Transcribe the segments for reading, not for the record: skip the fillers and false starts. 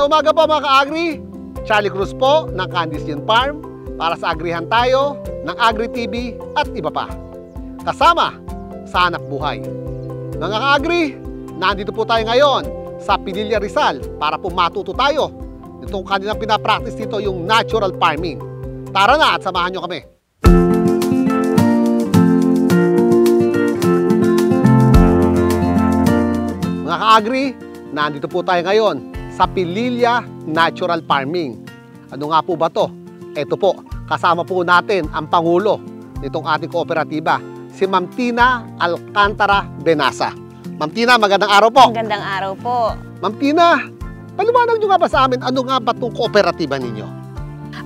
Magandang umaga po mga ka-agri. Charlie Cruz po ng Candice Farm para sa Agrihan Tayo ng Agri TV at iba pa. Kasama sa hanap buhay. Mga ka-agri, nandito po tayo ngayon sa Pililla Rizal para po matuto tayo. Itong kanilang pinapractice dito yung natural farming. Tara na at samahan nyo kami. Mga ka-agri, nandito po tayo ngayon sa Pililla Natural Farming. Ano nga po ba to? Ito po, kasama po natin ang Pangulo nitong ating kooperatiba, si Ma'am Tina Alcantara Benasa. Ma'am Tina, magandang araw po. Magandang araw po. Ma'am Tina, paliwanag nyo nga ba sa amin, ano nga ba itong kooperatiba ninyo?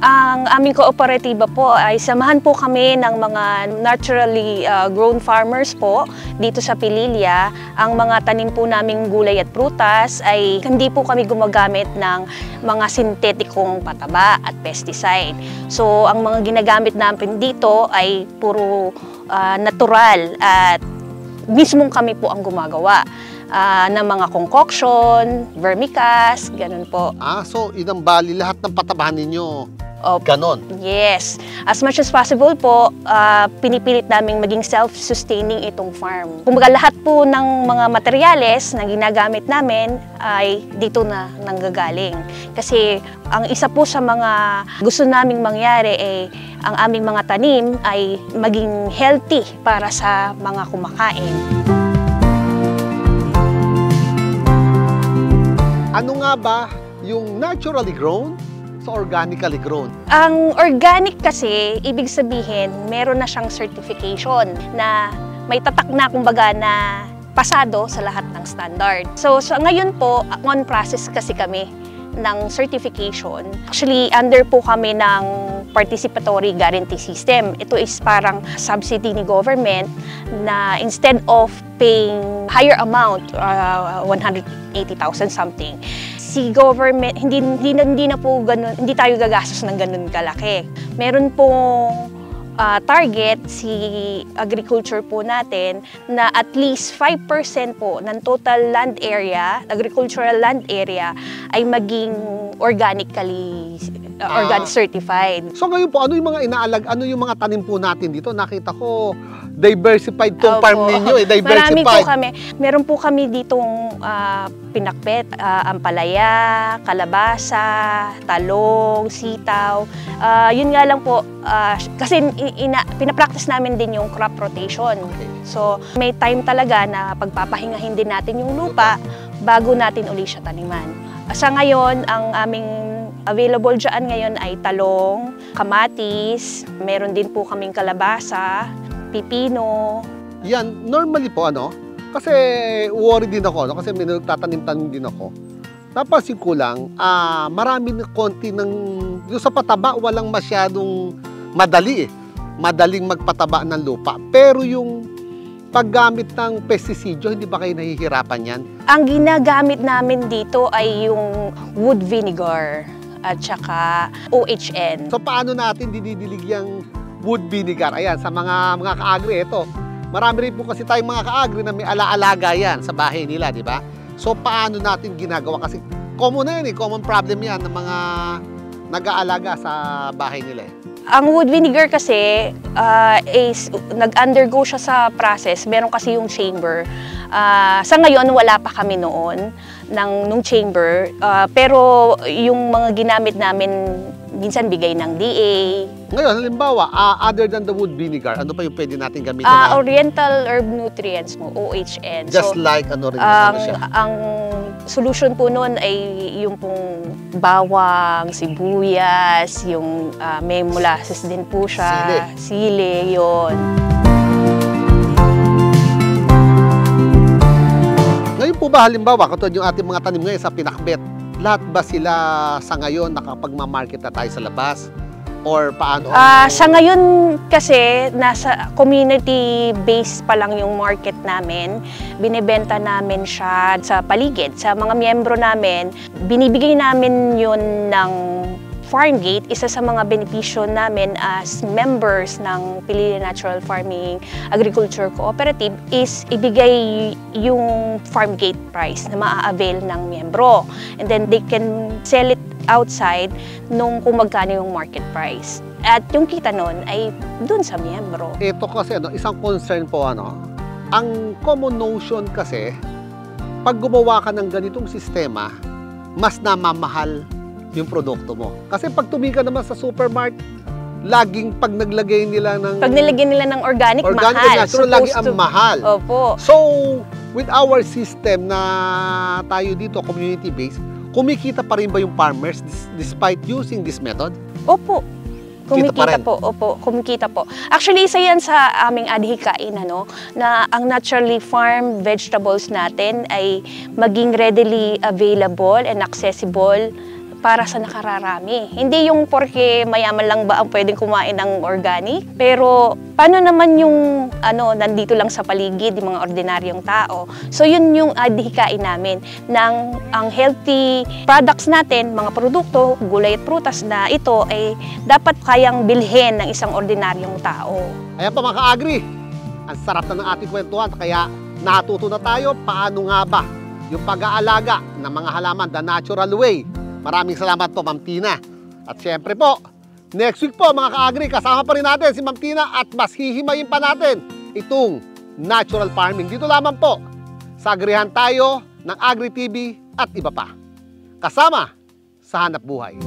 Ang aming kooperatiba po ay samahan po kami ng mga naturally grown farmers po dito sa Pililla. Ang mga tanim po naming gulay at prutas ay hindi po kami gumagamit ng mga sintetikong pataba at pesticide. So ang mga ginagamit namin dito ay puro natural at mismong kami po ang gumagawa ng mga concoction, vermicast, ganun po. So inambali lahat ng patabahan ninyo. Ganon? Yes. As much as possible po, pinipilit naming maging self-sustaining itong farm. Kumbaga lahat po ng mga materyales na ginagamit namin ay dito na nanggagaling. Kasi ang isa po sa mga gusto naming mangyari ay ang aming mga tanim ay maging healthy para sa mga kumakain. Ano nga ba yung naturally grown sa organically grown? Ang organic kasi, ibig sabihin, meron na siyang certification na may tatak na kumbaga na pasado sa lahat ng standard. So ngayon po, on process kasi kami ng certification. Actually, under po kami ng participatory guarantee system. Ito is parang subsidy ni government na instead of paying higher amount, 180,000 something, si government, hindi na po ganun, hindi tayo gagastos ng ganun kalaki. Meron pong target si agriculture po natin na at least 5% po ng total land area, agricultural land area, ay maging organically organic certified. So ngayon po, ano yung mga ano yung mga tanim po natin dito? Nakita ko diversified tong farm ninyo, diversified. Marami po kami. Meron po kami ditong pinakbet, ampalaya, kalabasa, talong, sitaw. Yun nga lang po, kasi pinapractice namin din yung crop rotation. So may time talaga na pagpapahingahin din natin yung lupa bago natin uli siya taniman. Sa ngayon, ang aming available dyan ngayon ay talong, kamatis, meron din po kaming kalabasa, pipino. Yan, normally po kasi worry din ako, kasi may nagtatanim-tanim din ako. Napansin ko lang, marami na konti yung sa pataba, walang masyadong madaling magpataba ng lupa. Pero yung paggamit ng pestisidyo, hindi ba kayo nahihirapan yan? Ang ginagamit namin dito ay yung wood vinegar at saka OHN. So paano natin didilig yung wood vinegar? Ayan, sa mga ka-agri, ito. Marami rin po kasi tayong mga ka-agri na may alaalaga yan sa bahay nila, di ba? So paano natin ginagawa? Kasi common na yan common problem yan ng mga nag-aalaga sa bahay nila Ang wood vinegar kasi is nag-undergo siya sa process. Meron kasi yung chamber. Sa ngayon, wala pa kami noon nung chamber. Pero yung mga ginamit namin, minsan bigay ng DA. Ngayon, halimbawa, other than the wood vinegar, ano pa yung pwede natin gamitin? Oriental herb nutrients mo, OHN. Just so, like ano rin siya? Ang solution po noon ay yung pong bawang, sibuyas, yung may molasses din po siya. Sili, yun. Ngayon po ba halimbawa, katulad yung ating mga tanim ngayon sa pinakbet, lahat ba sila sa ngayon nakapagmamarket na tayo sa labas? Or paano? Sa ngayon kasi nasa community-based pa lang yung market namin. Binibenta namin siya sa paligid. Sa mga miyembro namin, binibigay namin yun ng Farmgate, isa sa mga benepisyo namin as members ng Pilili Natural Farming Agriculture Cooperative is ibigay yung Farmgate price na maa-avail ng miyembro. And then they can sell it outside nung kung magkano yung market price. At yung kita nun ay dun sa miyembro. Ito kasi isang concern po ang common notion kasi pag gumawa ka ng ganitong sistema, mas namamahal yung produkto mo. Kasi pag tumingin naman sa supermarket, laging pag naglagay nila ng Pag nilagyan nila ng organic and mahal. natural, lagi ang mahal. Opo. So, with our system na tayo dito, community-based, kumikita pa rin ba yung farmers despite using this method? Opo. Kumikita rin. po, opo, kumikita po. Actually, isa yan sa aming adhikain, na ang naturally farmed vegetables natin ay maging readily available and accessible para sa nakararami. Hindi yung porke mayaman lang ba ang pwedeng kumain ng organic, pero paano naman yung nandito lang sa paligid, yung mga ordinaryong tao. So yun yung adhikain namin ng ang healthy products natin, mga produkto, gulay at prutas na ito ay dapat kayang bilhin ng isang ordinaryong tao. Ayan pa mga ka-agri, ang sarap na ng ating kwentuhan, kaya natuto na tayo paano nga ba yung pag-aalaga ng mga halaman the natural way. Maraming salamat po, Ma'am Tina. At syempre po, next week po mga ka-agri, kasama pa rin natin si Ma'am Tina at mas hihimayin pa natin itong natural farming. Dito lamang po sa Agrihan Tayo ng Agri TV at iba pa. Kasama sa Hanap Buhay.